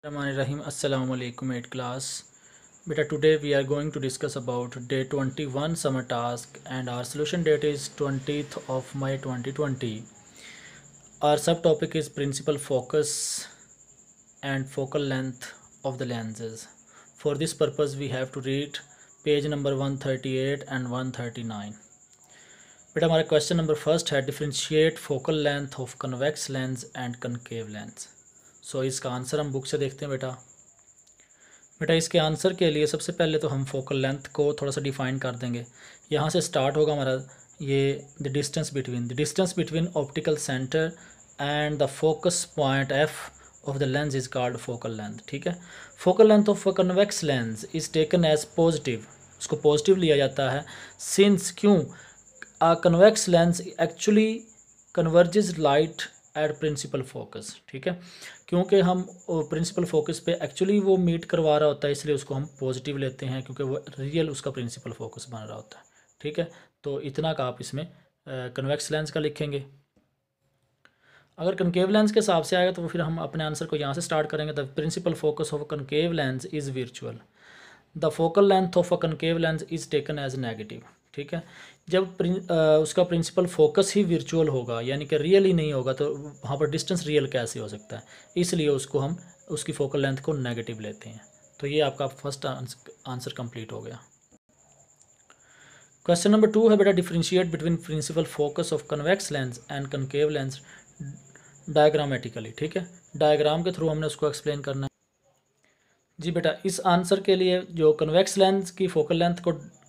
Rahim. Assalamu alaikum 8th class. Beta, today we are going to discuss about day 21 summer task and our solution date is 20th of May 2020. Our subtopic is principal focus and focal length of the lenses. For this purpose we have to read page number 138 and 139. बेटा हमारा question number first है differentiate focal length of convex lens and concave lens. So इसका answer हम book से देखते हैं बेटा इसके आंसर के लिए सबसे पहले तो हम फोकल लेंथ को थोड़ा सा डिफाइन कर देंगे. यहाँ से स्टार्ट होगा हमारा ये the distance between optical centre and the focus point F of the lens is called focal length. ठीक है. Focal length of a convex lens is taken as positive. उसको पॉजिटिव लिया जाता है सिंस क्यों a convex lens actually converges light at principal focus. ठीक है. क्योंकि हम प्रिंसिपल फोकस पे एक्चुअली वो मीट करवा रहा होता है इसलिए उसको हम पॉजिटिव लेते हैं क्योंकि वो रियल उसका प्रिंसिपल फोकस बन रहा होता है. ठीक है. तो इतना का आप इसमें कन्वेक्स लेंस का लिखेंगे. अगर कनकेव लेंस के हिसाब से आएगा तो फिर हम अपने आंसर को यहाँ से स्टार्ट करेंगे. The principal focus of concave lens is virtual. The focal length of a concave lens is taken as negative. ठीक है. जब उसका प्रिंसिपल फोकस ही वर्चुअल होगा यानी कि रियल ही नहीं होगा तो वहाँ पर डिस्टेंस रियल कैसे हो सकता है, इसलिए उसको हम उसकी फोकल लेंथ को नेगेटिव लेते हैं. तो ये आपका फर्स्ट आंसर कंप्लीट हो गया. क्वेश्चन नंबर 2 है बेटा differentiate between principal focus of convex lens and concave lens diagrammatically. ठीक है. डायग्राम के थ्रू हमने उसको एक्सप्लेन करना है. जी बेटा इस आंसर के लिए जो कन्वेक्स लेंस की फोकल लेंथ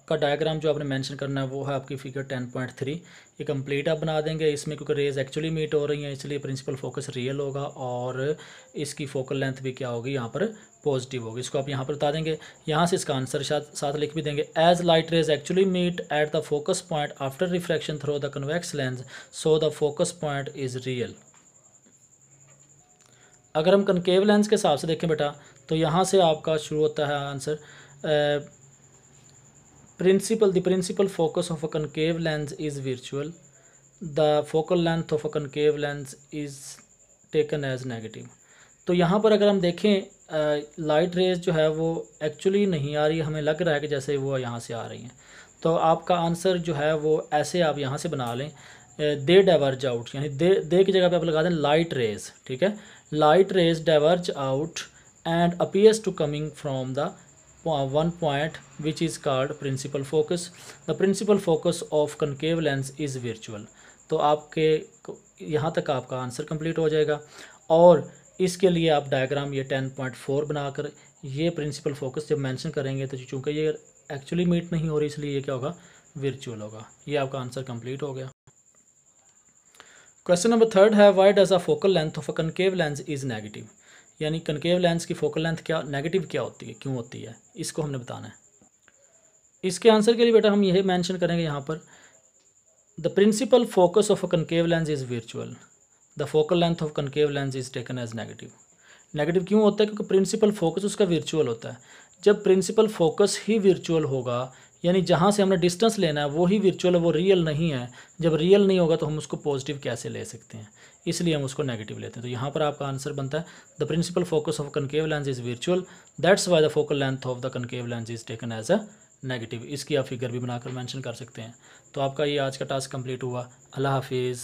का डायग्राम जो आपने मेंशन करना है वो है आपकी फिगर 10.3. ये कंप्लीट आप बना देंगे. इसमें क्योंकि रेज एक्चुअली मीट हो रही हैं इसलिए प्रिंसिपल फोकस रियल होगा और इसकी फोकल लेंथ भी क्या होगी यहाँ पर पॉजिटिव होगी. इसको आप यहाँ पर बता देंगे. यहाँ से इसका आंसर साथ लिख भी देंगे. As light rays actually meet at the focus point after refraction through the convex lens so the focus point is real. अगर हम कनकेव लेंस के हिसाब से देखें बेटा तो यहाँ से आपका शुरू होता है answer. The principal focus of a concave lens is virtual. The focal length of a concave lens is taken as negative. तो यहाँ पर अगर हम देखें लाइट रेज जो है वो एक्चुअली नहीं आ रही है, हमें लग रहा है कि जैसे वो यहाँ से आ रही हैं. तो आपका आंसर जो है वो ऐसे आप यहाँ से बना लें. दे डाइवर्ज आउट यानी दे की जगह पे आप लगा दें लाइट रेज. ठीक है. Light rays diverge out and appears to coming from the one point which is called principal focus. The principal focus of concave lens is virtual. तो आपके यहाँ तक आपका आंसर कंप्लीट हो जाएगा और इसके लिए आप डायग्राम ये 10.4 बनाकर ये प्रिंसिपल फोकस जब मेंशन करेंगे तो चूँकि ये एक्चुअली मीट नहीं हो रही इसलिए ये क्या होगा वर्चुअल होगा. ये आपका आंसर कंप्लीट हो गया. क्वेश्चन नंबर 3 है why does a focal length of a concave lens is negative. यानी कनकेव लेंस की फोकल लेंथ क्या नेगेटिव क्या होती है, क्यों होती है, इसको हमने बताना है. इसके आंसर के लिए बेटा हम यही मेंशन करेंगे यहाँ पर the principal focus of a concave lens is virtual. The focal length of concave lens is taken as negative. Negative क्यों होता है क्योंकि प्रिंसिपल फोकस उसका वर्चुअल होता है. जब प्रिंसिपल फोकस ही वर्चुअल होगा यानी जहाँ से हमने डिस्टेंस लेना है वो ही वर्चुअल है, वो रियल नहीं है. जब रियल नहीं होगा तो हम उसको पॉजिटिव कैसे ले सकते हैं, इसलिए हम उसको नेगेटिव लेते हैं. तो यहाँ पर आपका आंसर बनता है the principal focus of concave lens is virtual that's why the focal length of the concave lens is taken as a negative. इसकी आप फिगर भी बनाकर मेंशन कर सकते हैं. तो आपका ये आज का टास्क कंप्लीट हुआ. अल्लाह हाफिज़.